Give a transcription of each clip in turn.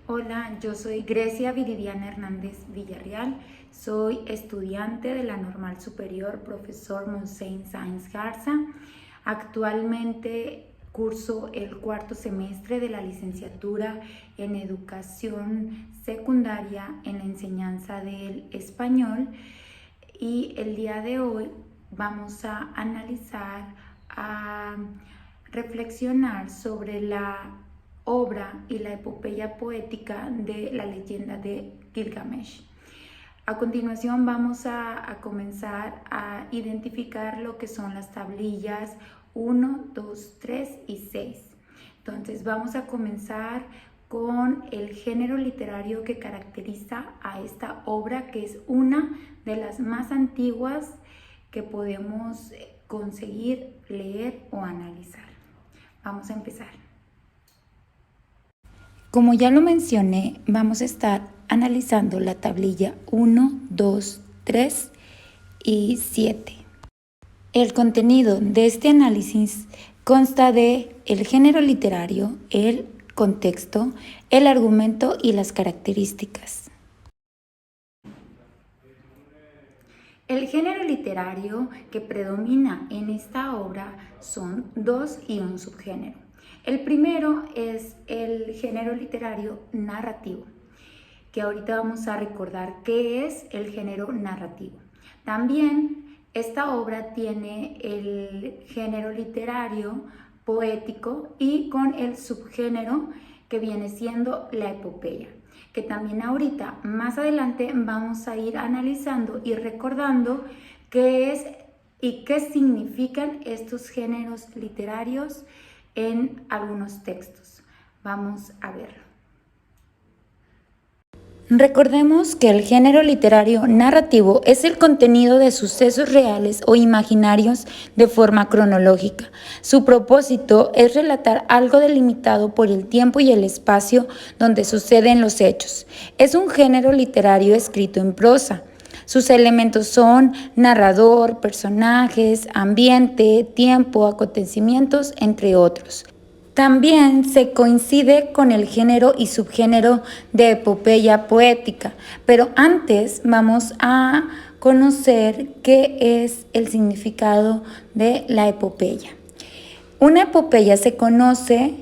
Hola, yo soy Grecia Viridiana Hernández Villarreal, soy estudiante de la Normal Superior Profesor Montseny Sáenz Garza. Actualmente curso el cuarto semestre de la licenciatura en Educación Secundaria en la enseñanza del español y el día de hoy vamos a analizar, a reflexionar sobre la obra y la epopeya poética de la leyenda de Gilgamesh. A continuación vamos a comenzar a identificar lo que son las tablillas 1, 2, 3 y 6. Entonces vamos a comenzar con el género literario que caracteriza a esta obra, que es una de las más antiguas que podemos conseguir leer o analizar. Vamos a empezar. Como ya lo mencioné, vamos a estar analizando la tablilla 1, 2, 3 y 7. El contenido de este análisis consta de el género literario, el contexto, el argumento y las características. El género literario que predomina en esta obra son dos y un subgénero. El primero es el género literario narrativo, que ahorita vamos a recordar qué es el género narrativo. También esta obra tiene el género literario poético y con el subgénero que viene siendo la epopeya, que también ahorita más adelante vamos a ir analizando y recordando qué es y qué significan estos géneros literarios en algunos textos. Vamos a verlo. Recordemos que el género literario narrativo es el contenido de sucesos reales o imaginarios de forma cronológica. Su propósito es relatar algo delimitado por el tiempo y el espacio donde suceden los hechos. Es un género literario escrito en prosa. Sus elementos son narrador, personajes, ambiente, tiempo, acontecimientos, entre otros. También se coincide con el género y subgénero de epopeya poética, pero antes vamos a conocer qué es el significado de la epopeya. Una epopeya se conoce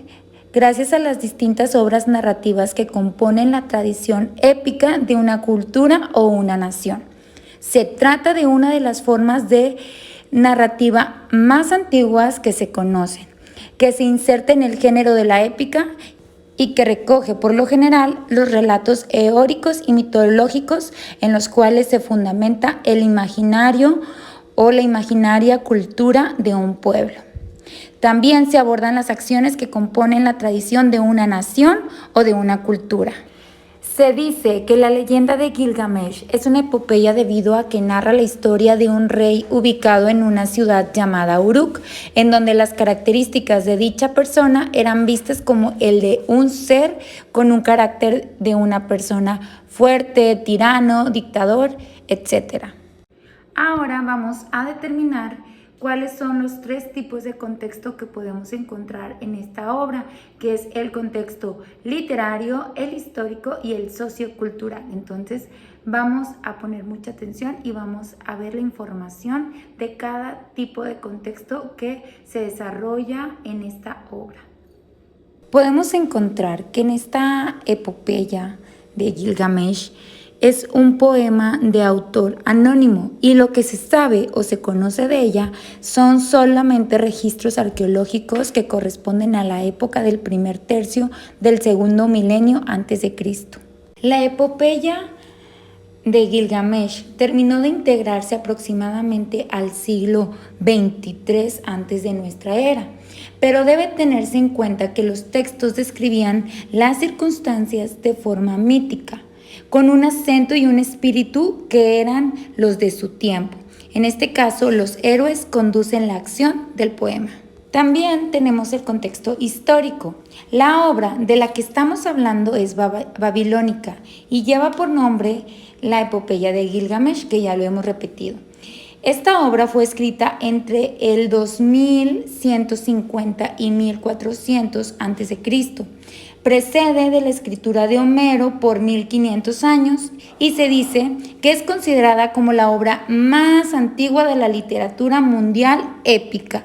gracias a las distintas obras narrativas que componen la tradición épica de una cultura o una nación. Se trata de una de las formas de narrativa más antiguas que se conocen, que se inserta en el género de la épica y que recoge por lo general los relatos eóricos y mitológicos en los cuales se fundamenta el imaginario o la imaginaria cultura de un pueblo. También se abordan las acciones que componen la tradición de una nación o de una cultura. Se dice que la leyenda de Gilgamesh es una epopeya debido a que narra la historia de un rey ubicado en una ciudad llamada Uruk, en donde las características de dicha persona eran vistas como el de un ser con un carácter de una persona fuerte, tirano, dictador, etc. Ahora vamos a determinar cuáles son los tres tipos de contexto que podemos encontrar en esta obra, que es el contexto literario, el histórico y el sociocultural. Entonces vamos a poner mucha atención y vamos a ver la información de cada tipo de contexto que se desarrolla en esta obra. Podemos encontrar que en esta epopeya de Gilgamesh es un poema de autor anónimo y lo que se sabe o se conoce de ella son solamente registros arqueológicos que corresponden a la época del primer tercio del segundo milenio antes de Cristo. La epopeya de Gilgamesh terminó de integrarse aproximadamente al siglo XXIII antes de nuestra era, pero debe tenerse en cuenta que los textos describían las circunstancias de forma mítica, con un acento y un espíritu que eran los de su tiempo. En este caso, los héroes conducen la acción del poema. También tenemos el contexto histórico. La obra de la que estamos hablando es babilónica y lleva por nombre la epopeya de Gilgamesh, que ya lo hemos repetido. Esta obra fue escrita entre el 2150 y 1400 a.C. Precede de la escritura de Homero por 1500 años y se dice que es considerada como la obra más antigua de la literatura mundial épica.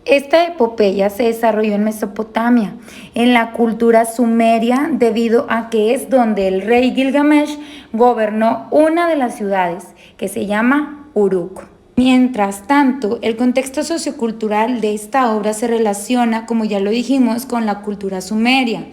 Esta epopeya se desarrolló en Mesopotamia, en la cultura sumeria, debido a que es donde el rey Gilgamesh gobernó una de las ciudades, que se llama Uruk. Mientras tanto, el contexto sociocultural de esta obra se relaciona, como ya lo dijimos, con la cultura sumeria.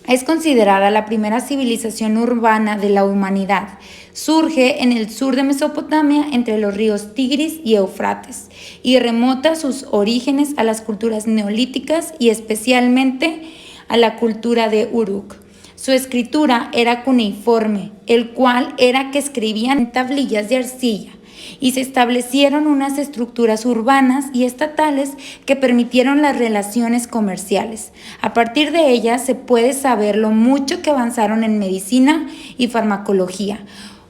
Es considerada la primera civilización urbana de la humanidad. Surge en el sur de Mesopotamia entre los ríos Tigris y Éufrates y remota sus orígenes a las culturas neolíticas y especialmente a la cultura de Uruk. Su escritura era cuneiforme, el cual era que escribían en tablillas de arcilla, y se establecieron unas estructuras urbanas y estatales que permitieron las relaciones comerciales. A partir de ellas se puede saber lo mucho que avanzaron en medicina y farmacología,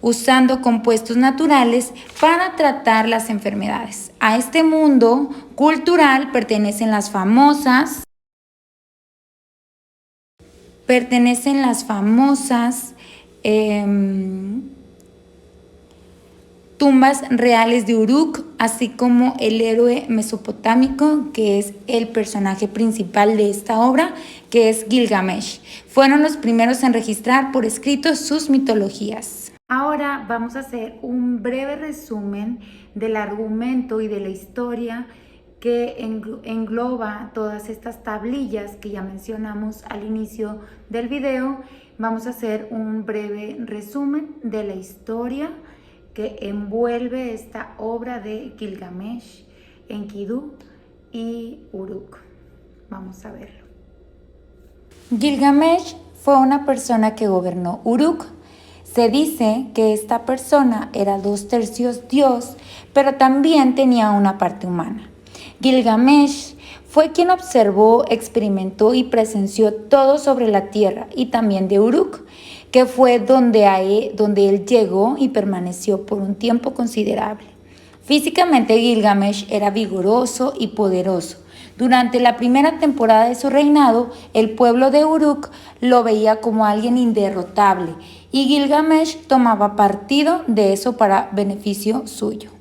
usando compuestos naturales para tratar las enfermedades. A este mundo cultural pertenecen las famosas tumbas reales de Uruk, así como el héroe mesopotámico, que es el personaje principal de esta obra, que es Gilgamesh. Fueron los primeros en registrar por escrito sus mitologías. Ahora vamos a hacer un breve resumen del argumento y de la historia que engloba todas estas tablillas que ya mencionamos al inicio del video. Vamos a hacer un breve resumen de la historia que envuelve esta obra de Gilgamesh, Enkidu y Uruk. Vamos a verlo. Gilgamesh fue una persona que gobernó Uruk. Se dice que esta persona era 2/3 dios, pero también tenía una parte humana. Gilgamesh fue quien observó, experimentó y presenció todo sobre la tierra y también de Uruk, que fue donde él llegó y permaneció por un tiempo considerable. Físicamente Gilgamesh era vigoroso y poderoso. Durante la primera temporada de su reinado, el pueblo de Uruk lo veía como alguien inderrotable y Gilgamesh tomaba partido de eso para beneficio suyo.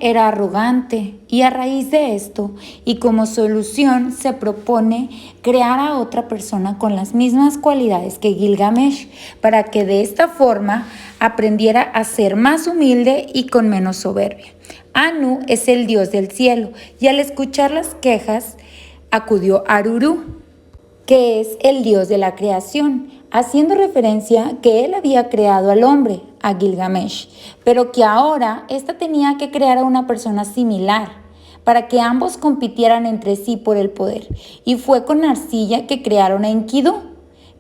Era arrogante y a raíz de esto y como solución se propone crear a otra persona con las mismas cualidades que Gilgamesh para que de esta forma aprendiera a ser más humilde y con menos soberbia. Anu es el dios del cielo y al escuchar las quejas acudió a Aruru, que es el dios de la creación, haciendo referencia que él había creado al hombre, a Gilgamesh, pero que ahora ésta tenía que crear a una persona similar para que ambos compitieran entre sí por el poder. Y fue con arcilla que crearon a Enkidu,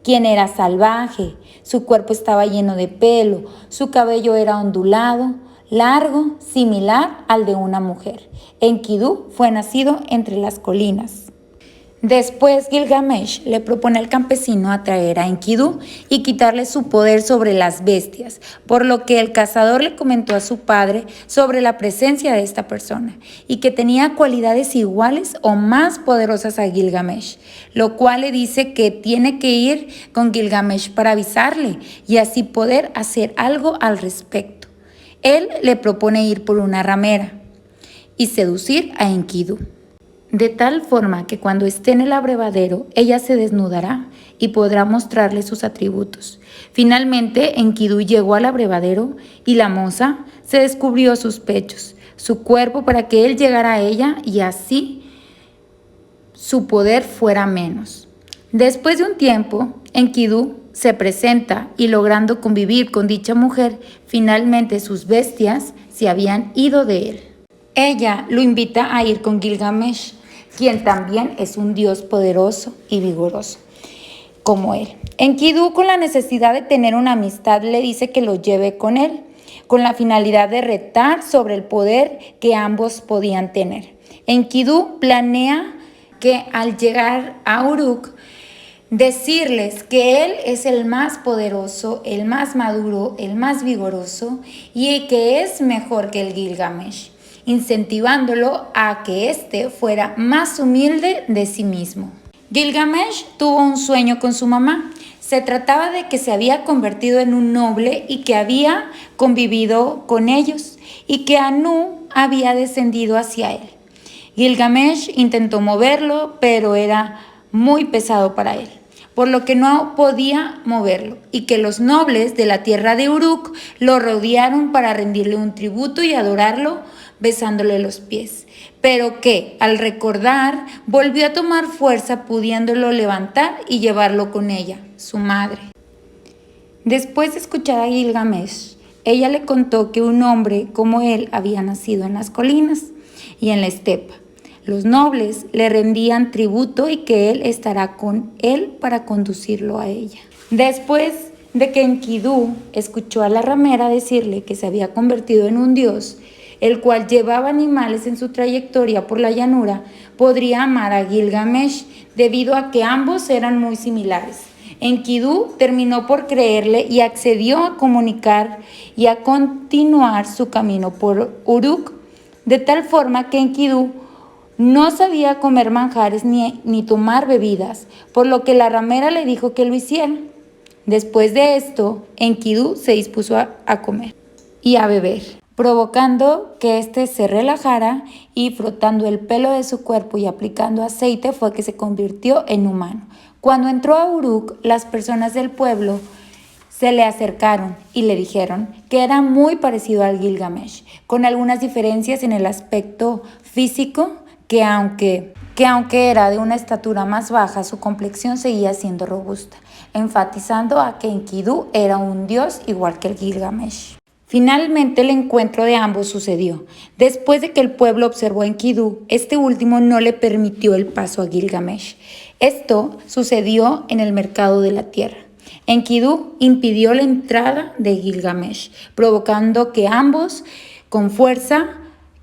quien era salvaje, su cuerpo estaba lleno de pelo, su cabello era ondulado, largo, similar al de una mujer. Enkidu fue nacido entre las colinas. Después Gilgamesh le propone al campesino atraer a Enkidu y quitarle su poder sobre las bestias, por lo que el cazador le comentó a su padre sobre la presencia de esta persona y que tenía cualidades iguales o más poderosas a Gilgamesh, lo cual le dice que tiene que ir con Gilgamesh para avisarle y así poder hacer algo al respecto. Él le propone ir por una ramera y seducir a Enkidu, de tal forma que cuando esté en el abrevadero, ella se desnudará y podrá mostrarle sus atributos. Finalmente, Enkidu llegó al abrevadero y la moza se descubrió sus pechos, su cuerpo para que él llegara a ella y así su poder fuera menos. Después de un tiempo, Enkidu se presenta y logrando convivir con dicha mujer, finalmente sus bestias se habían ido de él. Ella lo invita a ir con Gilgamesh, quien también es un dios poderoso y vigoroso, como él. Enkidu, con la necesidad de tener una amistad, le dice que lo lleve con él, con la finalidad de retar sobre el poder que ambos podían tener. Enkidu planea que al llegar a Uruk, decirles que él es el más poderoso, el más maduro, el más vigoroso y que es mejor que el Gilgamesh, incentivándolo a que éste fuera más humilde de sí mismo. Gilgamesh tuvo un sueño con su mamá. Se trataba de que se había convertido en un noble y que había convivido con ellos y que Anu había descendido hacia él. Gilgamesh intentó moverlo, pero era muy pesado para él, por lo que no podía moverlo, y que los nobles de la tierra de Uruk lo rodearon para rendirle un tributo y adorarlo, besándole los pies, pero que, al recordar, volvió a tomar fuerza, pudiéndolo levantar y llevarlo con ella, su madre. Después de escuchar a Gilgamesh, ella le contó que un hombre como él había nacido en las colinas y en la estepa. Los nobles le rendían tributo y que él estará con él para conducirlo a ella. Después de que Enkidu escuchó a la ramera decirle que se había convertido en un dios, el cual llevaba animales en su trayectoria por la llanura, podría amar a Gilgamesh debido a que ambos eran muy similares. Enkidu terminó por creerle y accedió a comunicar y a continuar su camino por Uruk, de tal forma que Enkidu no sabía comer manjares ni tomar bebidas, por lo que la ramera le dijo que lo hiciera. Después de esto, Enkidu se dispuso a comer y a beber, provocando que éste se relajara, y frotando el pelo de su cuerpo y aplicando aceite fue que se convirtió en humano. Cuando entró a Uruk, las personas del pueblo se le acercaron y le dijeron que era muy parecido al Gilgamesh, con algunas diferencias en el aspecto físico, que aunque era de una estatura más baja, su complexión seguía siendo robusta, enfatizando a que Enkidu era un dios igual que el Gilgamesh. Finalmente el encuentro de ambos sucedió. Después de que el pueblo observó a Enkidu, este último no le permitió el paso a Gilgamesh. Esto sucedió en el mercado de la tierra. Enkidu impidió la entrada de Gilgamesh, provocando que ambos, con fuerza,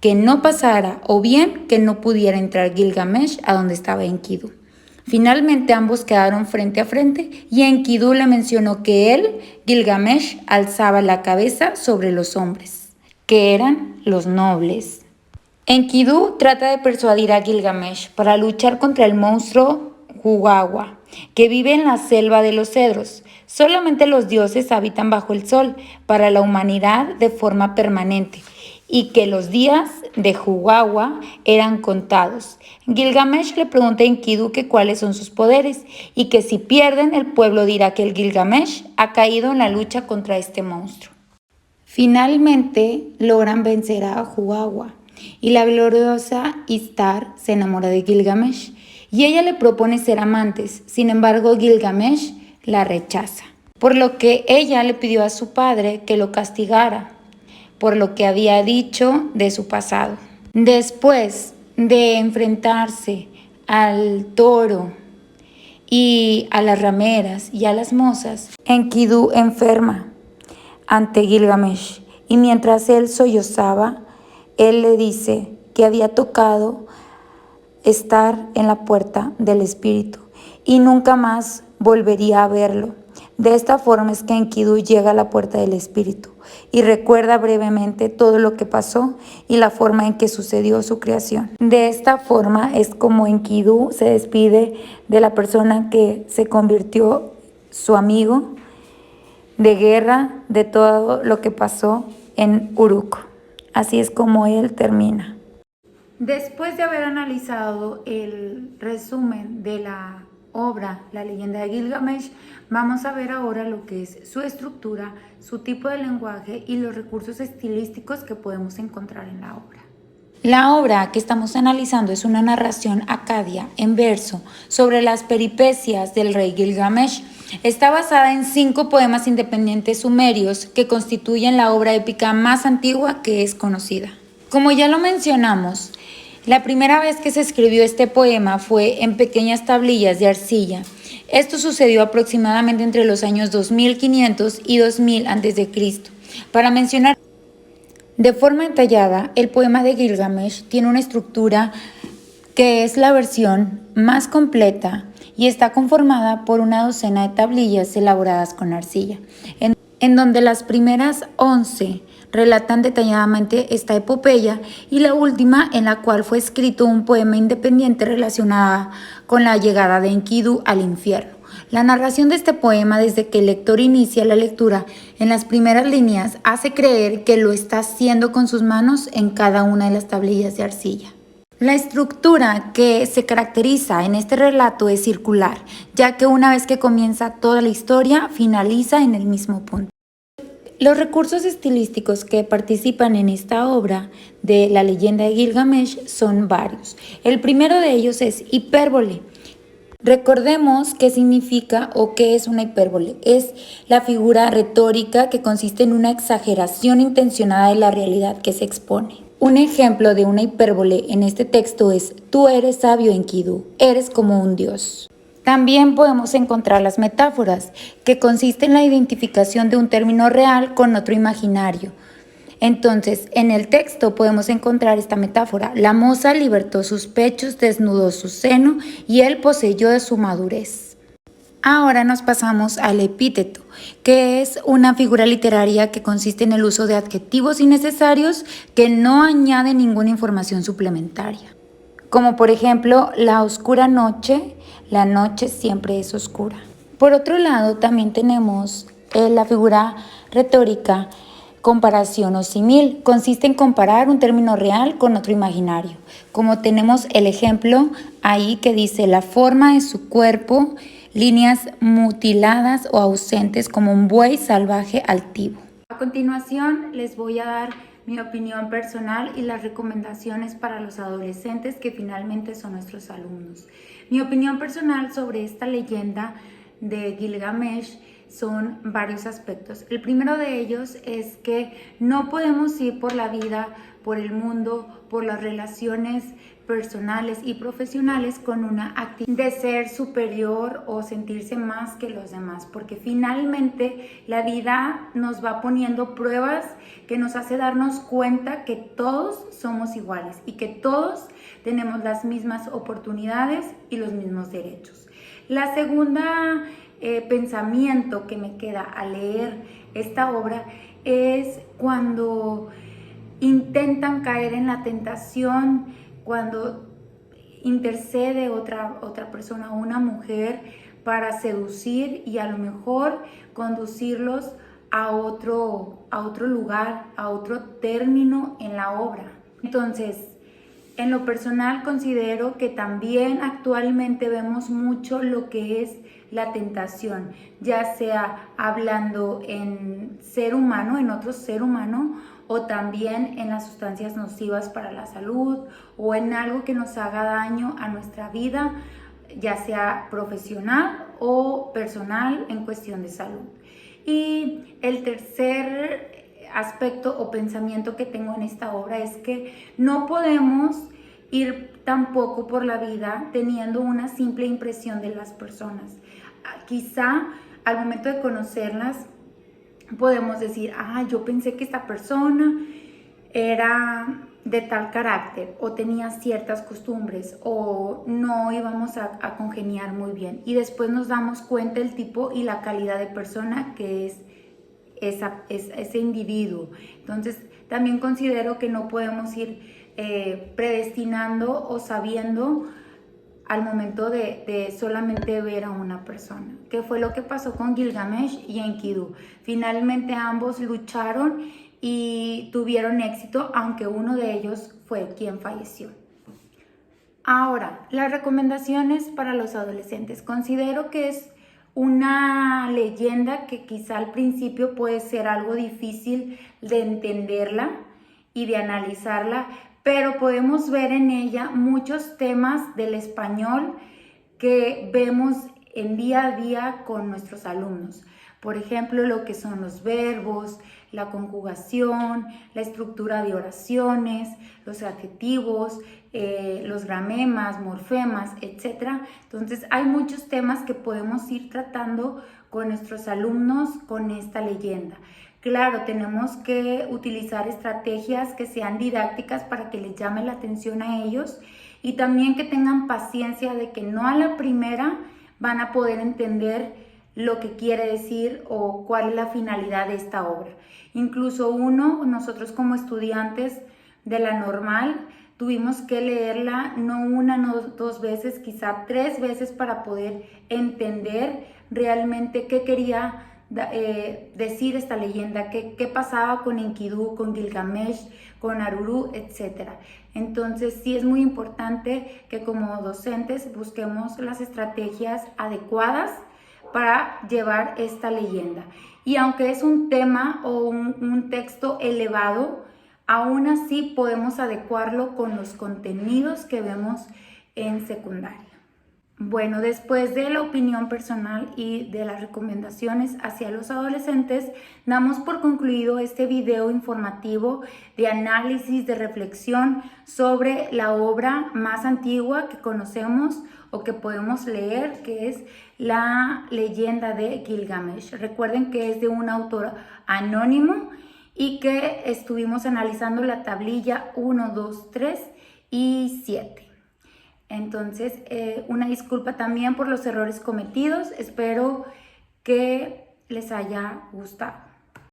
que no pasara, o bien que no pudiera entrar Gilgamesh a donde estaba Enkidu. Finalmente ambos quedaron frente a frente y Enkidu le mencionó que él, Gilgamesh, alzaba la cabeza sobre los hombres, que eran los nobles. Enkidu trata de persuadir a Gilgamesh para luchar contra el monstruo Huwawa, que vive en la selva de los cedros. Solamente los dioses habitan bajo el sol para la humanidad de forma permanente, y que los días de Huwawa eran contados. Gilgamesh le pregunta a Enkidu que cuáles son sus poderes y que si pierden el pueblo dirá que el Gilgamesh ha caído en la lucha contra este monstruo. Finalmente logran vencer a Huwawa y la gloriosa Ishtar se enamora de Gilgamesh y ella le propone ser amantes. Sin embargo, Gilgamesh la rechaza, por lo que ella le pidió a su padre que lo castigara por lo que había dicho de su pasado. Después de enfrentarse al toro y a las rameras y a las mozas, Enkidu enferma ante Gilgamesh, y mientras él sollozaba, él le dice que había tocado estar en la puerta del espíritu y nunca más volvería a verlo. De esta forma es que Enkidu llega a la puerta del espíritu y recuerda brevemente todo lo que pasó y la forma en que sucedió su creación. De esta forma es como Enkidu se despide de la persona que se convirtió su amigo, de guerra, de todo lo que pasó en Uruk. Así es como él termina. Después de haber analizado el resumen de la obra La leyenda de Gilgamesh, vamos a ver ahora lo que es su estructura, su tipo de lenguaje y los recursos estilísticos que podemos encontrar en la obra. La obra que estamos analizando es una narración acadia en verso sobre las peripecias del rey Gilgamesh. Está basada en 5 poemas independientes sumerios que constituyen la obra épica más antigua que es conocida. Como ya lo mencionamos, la primera vez que se escribió este poema fue en pequeñas tablillas de arcilla. Esto sucedió aproximadamente entre los años 2500 y 2000 a.C. Para mencionar de forma detallada, el poema de Gilgamesh tiene una estructura que es la versión más completa y está conformada por una docena de tablillas elaboradas con arcilla, en donde las primeras 11 relatan detalladamente esta epopeya, y la última en la cual fue escrito un poema independiente relacionado con la llegada de Enkidu al infierno. La narración de este poema, desde que el lector inicia la lectura, en las primeras líneas, hace creer que lo está haciendo con sus manos en cada una de las tablillas de arcilla. La estructura que se caracteriza en este relato es circular, ya que una vez que comienza toda la historia, finaliza en el mismo punto. Los recursos estilísticos que participan en esta obra de la leyenda de Gilgamesh son varios. El primero de ellos es hipérbole. Recordemos qué significa o qué es una hipérbole. Es la figura retórica que consiste en una exageración intencionada de la realidad que se expone. Un ejemplo de una hipérbole en este texto es: tú eres sabio, Enkidu, eres como un dios. También podemos encontrar las metáforas, que consisten en la identificación de un término real con otro imaginario. Entonces, en el texto podemos encontrar esta metáfora: la moza libertó sus pechos, desnudó su seno y él poseyó de su madurez. Ahora nos pasamos al epíteto, que es una figura literaria que consiste en el uso de adjetivos innecesarios que no añaden ninguna información suplementaria. Como por ejemplo, la oscura noche, la noche siempre es oscura. Por otro lado, también tenemos la figura retórica, comparación o símil. Consiste en comparar un término real con otro imaginario. Como tenemos el ejemplo ahí que dice: la forma de su cuerpo, líneas mutiladas o ausentes como un buey salvaje altivo. A continuación les voy a dar mi opinión personal y las recomendaciones para los adolescentes que finalmente son nuestros alumnos. Mi opinión personal sobre esta leyenda de Gilgamesh son varios aspectos. El primero de ellos es que no podemos ir por la vida, por el mundo, por las relaciones personales y profesionales con una actitud de ser superior o sentirse más que los demás, porque finalmente la vida nos va poniendo pruebas que nos hace darnos cuenta que todos somos iguales y que todos tenemos las mismas oportunidades y los mismos derechos. La segunda pensamiento que me queda al leer esta obra es cuando intentan caer en la tentación, cuando intercede otra persona, una mujer, para seducir y a lo mejor conducirlos a otro lugar, a otro término en la obra. Entonces, en lo personal considero que también actualmente vemos mucho lo que es la tentación, ya sea hablando en ser humano, en otro ser humano, o también en las sustancias nocivas para la salud o en algo que nos haga daño a nuestra vida, ya sea profesional o personal en cuestión de salud. Y el tercer aspecto o pensamiento que tengo en esta obra es que no podemos ir tampoco por la vida teniendo una simple impresión de las personas. Quizá al momento de conocerlas podemos decir: yo pensé que esta persona era de tal carácter o tenía ciertas costumbres o no íbamos a congeniar muy bien, y después nos damos cuenta el tipo y la calidad de persona que es ese individuo. Entonces también considero que no podemos ir predestinando o sabiendo al momento de solamente ver a una persona, que fue lo que pasó con Gilgamesh y Enkidu. Finalmente ambos lucharon y tuvieron éxito, aunque uno de ellos fue quien falleció. Ahora, las recomendaciones para los adolescentes. Considero que es una leyenda que quizá al principio puede ser algo difícil de entenderla y de analizarla, pero podemos ver en ella muchos temas del español que vemos en día a día con nuestros alumnos. Por ejemplo, lo que son los verbos, la conjugación, la estructura de oraciones, los adjetivos, los gramemas, morfemas, etc. Entonces, hay muchos temas que podemos ir tratando con nuestros alumnos con esta leyenda. Claro, tenemos que utilizar estrategias que sean didácticas para que les llame la atención a ellos, y también que tengan paciencia de que no a la primera van a poder entender lo que quiere decir o cuál es la finalidad de esta obra. Incluso nosotros como estudiantes de la normal, tuvimos que leerla no una, no dos veces, quizá 3 veces para poder entender realmente qué quería decir esta leyenda, qué pasaba con Enkidu, con Gilgamesh, con Aruru, etc. Entonces sí es muy importante que como docentes busquemos las estrategias adecuadas para llevar esta leyenda. Y aunque es un tema o un texto elevado, aún así podemos adecuarlo con los contenidos que vemos en secundaria. Bueno, después de la opinión personal y de las recomendaciones hacia los adolescentes, damos por concluido este video informativo de análisis, de reflexión sobre la obra más antigua que conocemos o que podemos leer, que es la leyenda de Gilgamesh. Recuerden que es de un autor anónimo y que estuvimos analizando la tablilla 1, 2, 3 y 7. Entonces, una disculpa también por los errores cometidos. Espero que les haya gustado.